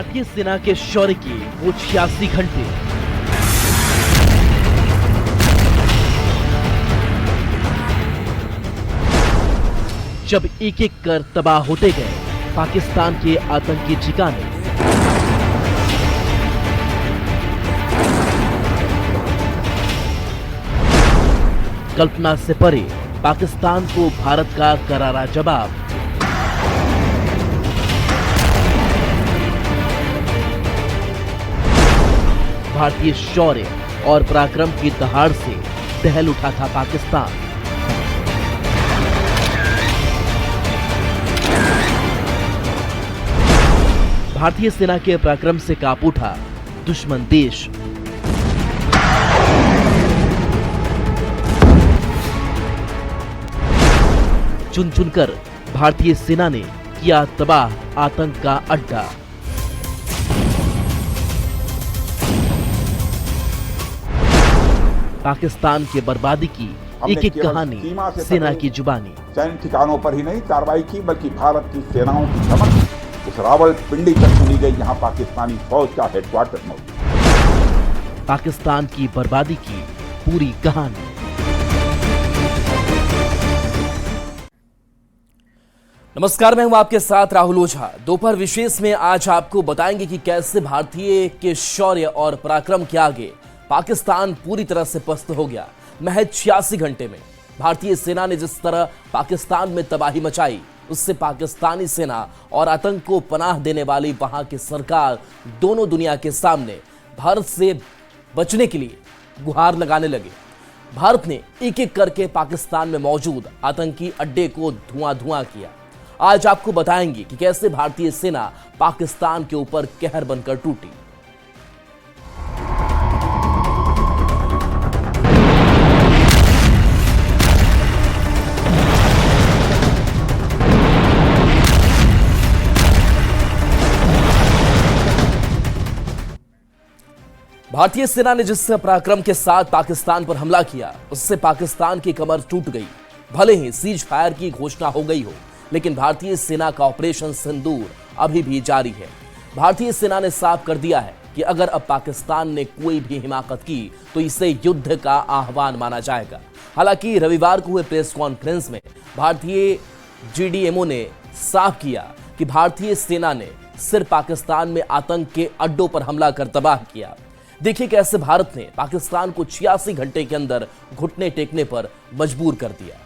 भारतीय सेना के शौर्य के वो 86 घंटे। जब एक एक कर तबाह होते गए पाकिस्तान के आतंकी ठिकाने। कल्पना से परे पाकिस्तान को भारत का करारा जवाब। भारतीय शौर्य और पराक्रम की दहाड़ से दहल उठा था पाकिस्तान। भारतीय सेना के पराक्रम से कांप उठा दुश्मन देश। चुन चुनकर भारतीय सेना ने किया तबाह आतंक का अड्डा। पाकिस्तान के बर्बादी की एक एक कहानी सेना की जुबानी। चयन ठिकानों पर ही नहीं कार्रवाई की, बल्कि भारत की सेनाओं की समझ उस रावलपिंडी तक सुनी गई, यहाँ पाकिस्तानी फौज का हेडक्वार्टर मौजूद। पाकिस्तान की बर्बादी की पूरी कहानी। नमस्कार, मैं हूं आपके साथ राहुल ओझा। दोपहर विशेष में आज आपको बताएंगे कि कैसे भारतीय के शौर्य और पराक्रम के आगे पाकिस्तान पूरी तरह से पस्त हो गया। महज 86 घंटे में भारतीय सेना ने जिस तरह पाकिस्तान में तबाही मचाई, उससे पाकिस्तानी सेना और आतंक को पनाह देने वाली वहां की सरकार दोनों दुनिया के सामने भारत से बचने के लिए गुहार लगाने लगे। भारत ने एक एक करके पाकिस्तान में मौजूद आतंकी अड्डे को धुआं धुआं किया। आज आपको बताएंगे कि कैसे भारतीय सेना पाकिस्तान के ऊपर कहर बनकर टूटी। भारतीय सेना ने जिस पराक्रम के साथ पाकिस्तान पर हमला किया, उससे पाकिस्तान की कमर टूट गई। भले ही सीज फायर की घोषणा हो गई हो, लेकिन भारतीय सेना का ऑपरेशन सिंदूर अभी भी जारी है। भारतीय सेना ने साफ कर दिया है कि अगर अब पाकिस्तान ने कोई भी हिमाकत की तो इसे युद्ध का आह्वान माना जाएगा। हालांकि रविवार को हुए प्रेस कॉन्फ्रेंस में भारतीय जीडीएमओ ने साफ किया कि भारतीय सेना ने सिर्फ पाकिस्तान में आतंक के अड्डों पर हमला कर तबाह किया। देखिए कैसे भारत ने पाकिस्तान को 86 घंटे के अंदर घुटने टेकने पर मजबूर कर दिया।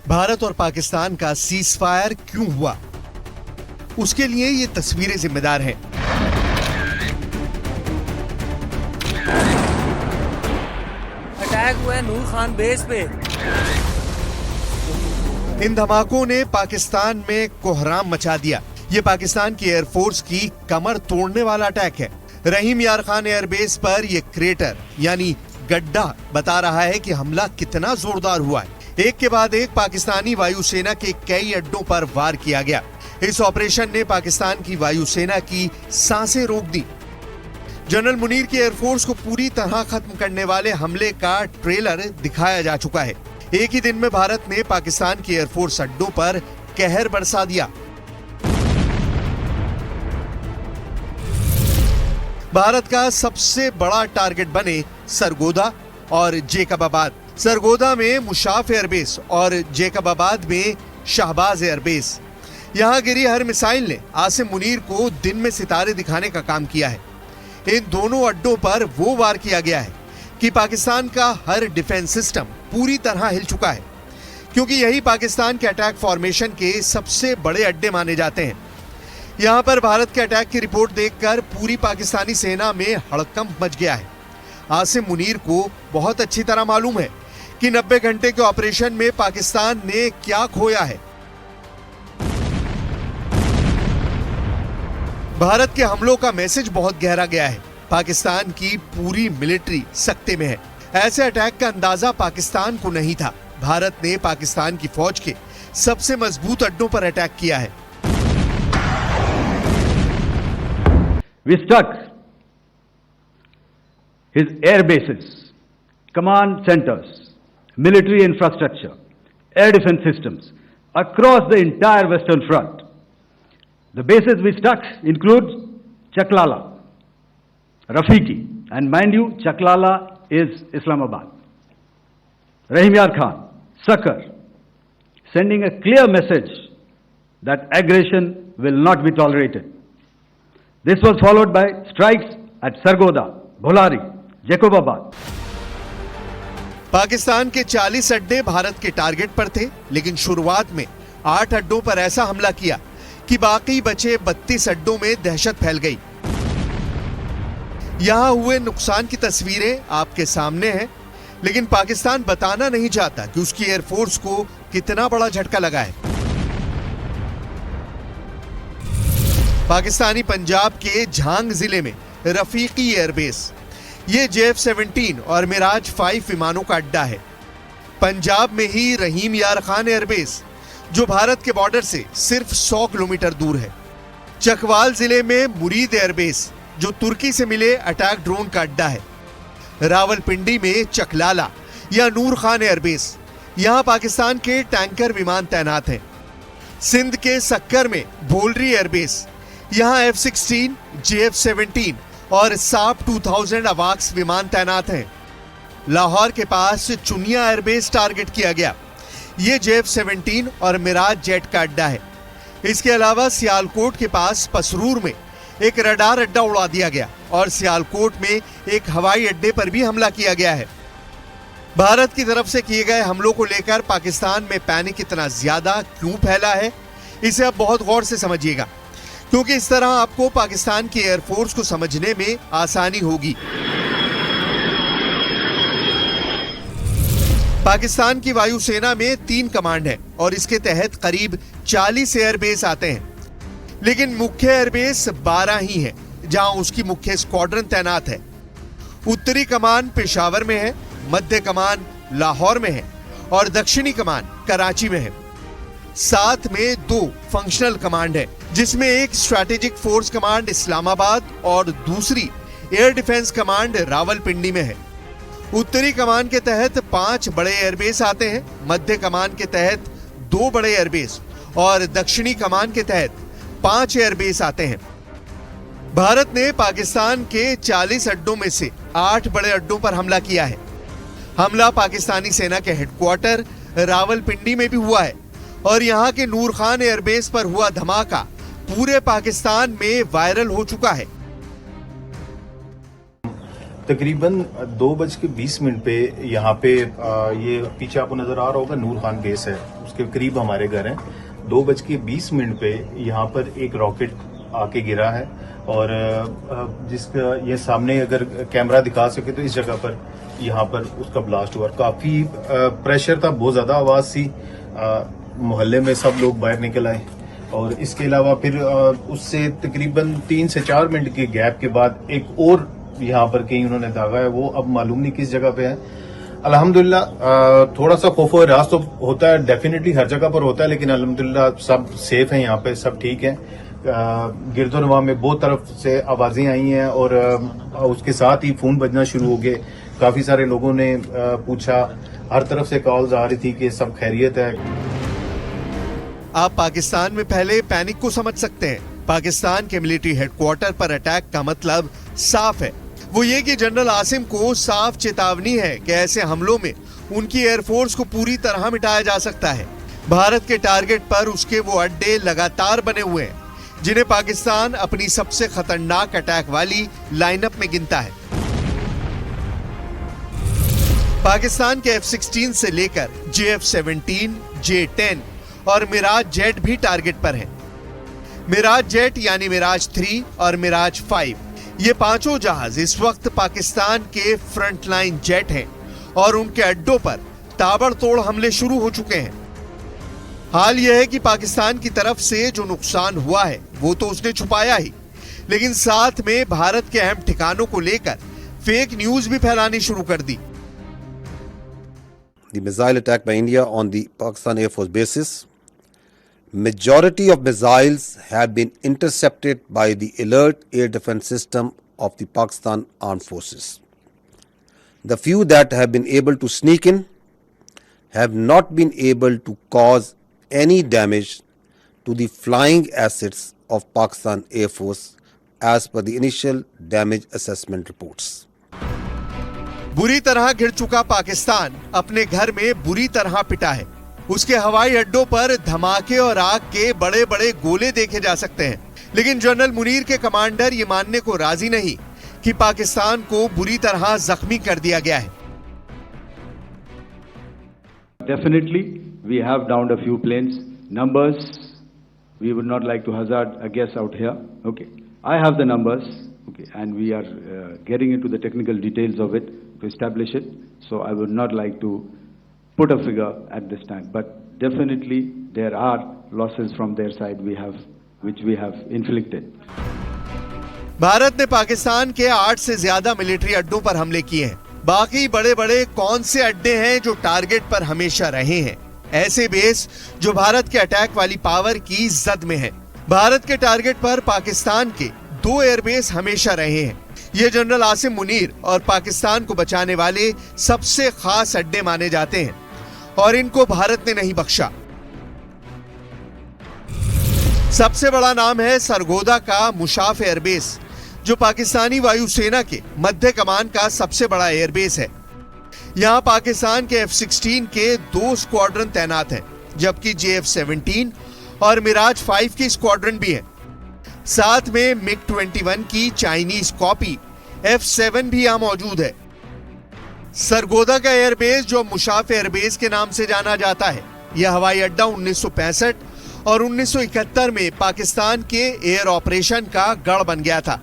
भारत और पाकिस्तान का सीज फायर क्यों हुआ, उसके लिए ये तस्वीरें जिम्मेदार हैं। अटैक हुआ है नूर खान बेस पे। इन धमाकों ने पाकिस्तान में कोहराम मचा दिया। ये पाकिस्तान की एयरफोर्स की कमर तोड़ने वाला अटैक है। रहीम यार खान एयरबेस पर यह क्रेटर यानी गड्ढा बता रहा है कि हमला कितना जोरदार हुआ है। एक के बाद एक पाकिस्तानी वायुसेना के कई अड्डों पर वार किया गया। इस ऑपरेशन ने पाकिस्तान की वायुसेना की सांसें रोक दी। जनरल मुनीर की एयरफोर्स को पूरी तरह खत्म करने वाले हमले का ट्रेलर दिखाया जा चुका है। एक ही दिन में भारत ने पाकिस्तान की एयरफोर्स अड्डों पर कहर बरसा दिया। भारत का सबसे बड़ा टारगेट बने सरगोदा और जेकबाबाद। सरगोदा में मुशाफ एयरबेस और जेकबाबाद में शाहबाज एयरबेस। यहां गिरी हर मिसाइल ने आसिम मुनीर को दिन में सितारे दिखाने का काम किया है। इन दोनों अड्डों पर वो वार किया गया है कि पाकिस्तान का हर डिफेंस सिस्टम पूरी तरह हिल चुका है, क्योंकि यही पाकिस्तान के अटैक फॉर्मेशन के सबसे बड़े अड्डे माने जाते हैं। यहां पर भारत के अटैक की रिपोर्ट देखकर पूरी पाकिस्तानी सेना में हड़कंप मच गया है। आसिम मुनीर को बहुत अच्छी तरह मालूम है कि 90 घंटे के ऑपरेशन में पाकिस्तान ने क्या खोया है। भारत के हमलों का मैसेज बहुत गहरा गया है। पाकिस्तान की पूरी मिलिट्री सकते में है। ऐसे अटैक का अंदाजा पाकिस्तान को नहीं था। भारत ने पाकिस्तान की फौज के सबसे मजबूत अड्डों पर अटैक किया है। We struck his air bases, command centers, military infrastructure, air defense systems across the entire Western Front. The bases we struck include Chaklala, Rafiki, and mind you, Chaklala is Islamabad. Rahim Yar Khan, Sakar, sending a clear message that aggression will not be tolerated. This was followed by strikes at Sargoda, Bholari, Jacobabad. Pakistan के 40 अड्डे भारत के target पर थे, लेकिन शुरुआत में 8 अड्डों पर ऐसा हमला किया कि बाकी बचे 32 अड्डों में दहशत फैल गई। यहां हुए नुकसान की तस्वीरें आपके सामने हैं, लेकिन पाकिस्तान बताना नहीं चाहता कि उसकी एयरफोर्स को कितना बड़ा झटका लगा है। पाकिस्तानी पंजाब के झांग जिले में रफीकी एयरबेस, ये JF-17 और मिराज 5 विमानों का अड्डा है। पंजाब में ही रहीम यार खान एयरबेस, जो भारत के बॉर्डर से सिर्फ 100 किलोमीटर दूर है। चकवाल जिले में मुरीद एयरबेस, जो तुर्की से मिले अटैक ड्रोन का अड्डा है। रावलपिंडी में चकलाला या नूर खान एयरबेस, यहां पाकिस्तान के टैंकर विमान तैनात हैं। सिंध के सक्कर में भोलरी एयरबेस, यहां F-16, JF-17 और साप 2000 अवाक्स विमान तैनात हैं। लाहौर के पास चुनिया एयरबेस टारगेट किया गया, ये JF-17 और मिराज जेट का अड्डा है। इसके अलावा सियालकोट के पास पसरूर में एक रडार अड्डा उड़ा दिया गया और सियालकोट में एक हवाई अड्डे पर भी हमला किया गया है। भारत की तरफ से किए गए हमलों को लेकर पाकिस्तान में पैनिक इतना ज्यादा क्यों फैला है, इसे आप बहुत गौर से समझिएगा, क्योंकि इस तरह आपको पाकिस्तान की एयरफोर्स को समझने में आसानी होगी। पाकिस्तान की वायुसेना में 3 कमांड है और इसके तहत करीब 40 एयरबेस आते हैं, लेकिन मुख्य एयरबेस 12 ही है, जहां उसकी मुख्य स्क्वाड्रन तैनात है। उत्तरी कमान पेशावर में है, मध्य कमान लाहौर में है और दक्षिणी कमान कराची में है। साथ में 2 फंक्शनल कमांड है, जिसमें एक स्ट्रैटेजिक फोर्स कमांड इस्लामाबाद और दूसरी एयर डिफेंस कमांड रावलपिंडी में है। उत्तरी कमान के तहत 5 बड़े एयरबेस आते हैं, मध्य कमान के तहत 2 बड़े एयरबेस और दक्षिणी कमान के तहत 5 एयरबेस आते हैं। भारत ने पाकिस्तान के 40 अड्डों में से 8 बड़े अड्डों पर हमला किया है। हमला पाकिस्तानी सेना के हेडक्वार्टर रावलपिंडी में भी हुआ है और यहाँ के नूर खान एयरबेस पर हुआ धमाका पूरे पाकिस्तान में वायरल हो चुका है। तकरीबन 2:20 पे यहाँ पे ये पीछे आपको नजर आ रहा होगा नूर खान बेस है, उसके करीब हमारे घर हैं। 2:20 पे यहाँ पर एक रॉकेट आके गिरा है और जिसका ये सामने अगर कैमरा दिखा सके तो इस जगह पर यहाँ पर उसका ब्लास्ट हुआ। काफी प्रेशर था, बहुत ज्यादा आवाज थी, मोहल्ले में सब लोग बाहर निकल आए और इसके अलावा फिर उससे तकरीबन 3 से 4 मिनट के गैप के बाद एक और यहाँ पर कहीं उन्होंने दागा है, वो अब मालूम नहीं किस जगह पे है। अल्हम्दुलिल्लाह थोड़ा सा खौफ और रास तो होता है, डेफिनेटली हर जगह पर होता है, लेकिन अल्हम्दुलिल्लाह सब सेफ है, यहाँ पे सब ठीक है। गिरदोनवा में बहुत तरफ से आवाजें आई हैं और उसके साथ ही फोन बजना शुरू हो गए। काफी सारे लोगों ने पूछा, हर तरफ से कॉल्स आ रही थी कि सब खैरियत है। आप पाकिस्तान में पहले पैनिक को समझ सकते हैं। पाकिस्तान के मिलिट्री हेडक्वार्टर पर अटैक का मतलब साफ है, वो ये कि जनरल आसिम को साफ चेतावनी है कि ऐसे हमलों में उनकी एयरफोर्स को पूरी तरह मिटाया जा सकता है। भारत के टारगेट पर उसके वो अड्डे लगातार बने हुए हैं, जिन्हें पाकिस्तान अपनी सबसे खतरनाक अटैक वाली लाइनअप में गिनता है। पाकिस्तान के F-16 से लेकर JF-17, J-10 और मिराज जेट भी टारगेट पर हैं। मिराज जेट यानी मिराज 3 और मिराज 5, ये पांचों जहाज इस वक्त पाकिस्तान के फ्रंटलाइन जेट हैं और उनके अड्डों पर ताबड़तोड़ हमले शुरू हो चुके हैं। हाल यह है कि पाकिस्तान की तरफ से जो नुकसान हुआ है वो तो उसने छुपाया ही, लेकिन साथ में भारत के अहम ठिकानों को लेकर फेक न्यूज भी फैलानी शुरू कर दी। The missile attack by India on the Pakistan Air Force bases Majority of missiles have been intercepted by the alert air defense system of the Pakistan Armed Forces. The few that have been able to sneak in have not been able to cause any damage to the flying assets of Pakistan Air Force as per the initial damage assessment reports. बुरी तरह घिर चुका पाकिस्तान अपने घर में बुरी तरह पिटा है। उसके हवाई अड्डों पर धमाके और आग के बड़े बड़े गोले देखे जा सकते हैं, लेकिन जनरल मुनीर के कमांडर ये मानने को राजी नहीं कि पाकिस्तान को बुरी तरह जख्मी कर दिया गया है। Definitely, we have downed a few planes. Numbers, we would not like to hazard a guess out here. Okay, I have the numbers. Okay, and we are getting into the technical details of it to establish it. So I would not like to put a figure at this time, but definitely there are losses from their side which we have inflicted. Bharat ने पाकिस्तान के 8 से ज्यादा military अड्डों पर हमले किए हैं। बाकी बड़े बड़े कौन से अड्डे हैं जो टारगेट पर हमेशा रहे हैं? ऐसे बेस जो भारत के अटैक वाली पावर की जद में है। भारत के टारगेट पर पाकिस्तान के 2 एयरबेस हमेशा रहे हैं। ये जनरल आसिम मुनीर और पाकिस्तान को बचाने वाले सबसे खास अड्डे माने जाते हैं और इनको भारत ने नहीं बख्शा। सबसे बड़ा नाम है सरगोदा का मुशाफ एयरबेस, जो पाकिस्तानी वायुसेना के मध्य कमान का सबसे बड़ा एयरबेस है। यहां पाकिस्तान के F-16 के 2 स्क्वाड्रन तैनात हैं, जबकि JF-17 और मिराज 5 की स्क्वाड्रन भी है। साथ में MiG-21 की चाइनीज कॉपी F-7 भी यहां मौजूद है। सरगोदा का एयरबेस, जो मुशाफ एयरबेस के नाम से जाना जाता है, यह हवाई अड्डा 1965 और 1971 में पाकिस्तान के एयर ऑपरेशन का गढ़ बन गया था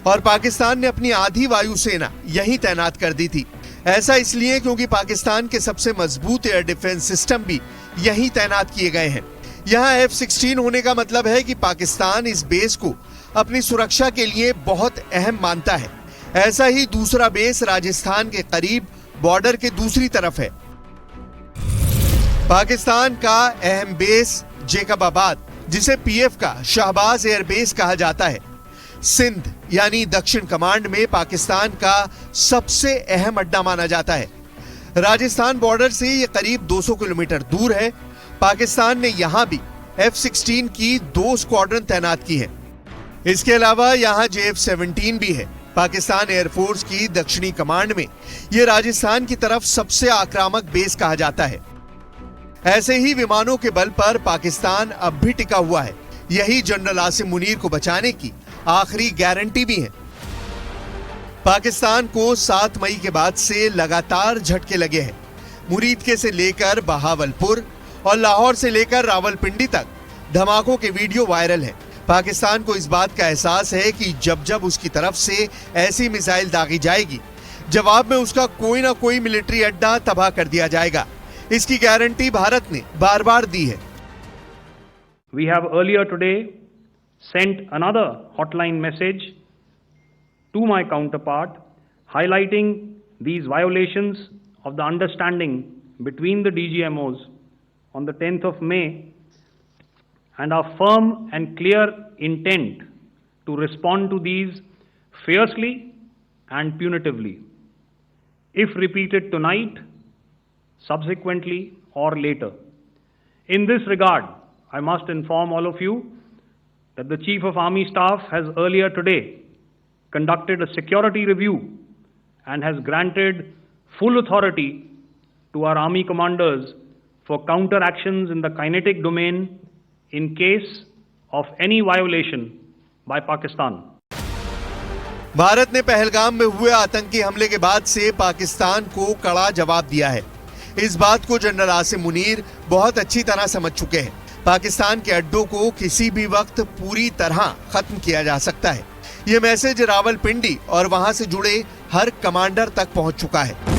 और पाकिस्तान ने अपनी आधी वायुसेना यहीं तैनात कर दी थी। ऐसा इसलिए क्योंकि पाकिस्तान के सबसे मजबूत एयर डिफेंस सिस्टम भी यहीं तैनात किए गए हैं। यहाँ F-16 होने का मतलब है कि पाकिस्तान इस बेस को अपनी सुरक्षा के लिए बहुत अहम मानता है। ऐसा ही दूसरा बेस राजस्थान के करीब बॉर्डर के दूसरी तरफ है। पाकिस्तान का अहम बेस जेकबाबाद, जिसे PF का शहबाज एयरबेस कहा जाता है, सिंध यानी दक्षिण कमांड में पाकिस्तान का सबसे अहम अड्डा माना जाता है। राजस्थान बॉर्डर से यह करीब 200 किलोमीटर दूर है। पाकिस्तान ने यहां भी F-16 की 2 स्क्वाड्रन तैनात की है। इसके अलावा यहां JF-17 भी है। पाकिस्तान एयरफोर्स की दक्षिणी कमांड में यह राजस्थान की तरफ सबसे आक्रामक बेस कहा जाता है। ऐसे ही विमानों के बल पर पाकिस्तान अब भी टिका हुआ है। यही जनरल आसिम मुनीर को बचाने की आखिरी गारंटी भी है। पाकिस्तान को 7 मई के बाद से लगातार झटके लगे हैं। मुरीदके से लेकर बहावलपुर और लाहौर से लेकर रावलपिंडी तक धमाकों के वीडियो वायरल हैं। पाकिस्तान को इस बात का एहसास है कि जब जब उसकी तरफ से ऐसी मिसाइल दागी जाएगी, जवाब में उसका कोई ना कोई मिलिट्री अड्डा तबाह कर दिया जाएगा। इसकी गारंटी भारत ने बार बार दी है। We have earlier today sent another hotline message to my counterpart highlighting these violations of the understanding between the DGMOs on the 10th of May and our firm and clear intent to respond to these fiercely and punitively if repeated tonight, subsequently or later. In this regard, I must inform all of you that the Chief of Army Staff has earlier today conducted a security review and has granted full authority to our Army commanders for counter actions in the kinetic domain in case of any violation by Pakistan. Bharat ने पहलगाम में हुए आतंकी हमले के बाद से पाकिस्तान को कड़ा जवाब दिया है। इस बात को जनरल आसिम मुनीर बहुत अच्छी तरह समझ चुके हैं। पाकिस्तान के अड्डों को किसी भी वक्त पूरी तरह खत्म किया जा सकता है। ये मैसेज रावलपिंडी और वहां से जुड़े हर कमांडर तक पहुंच चुका है।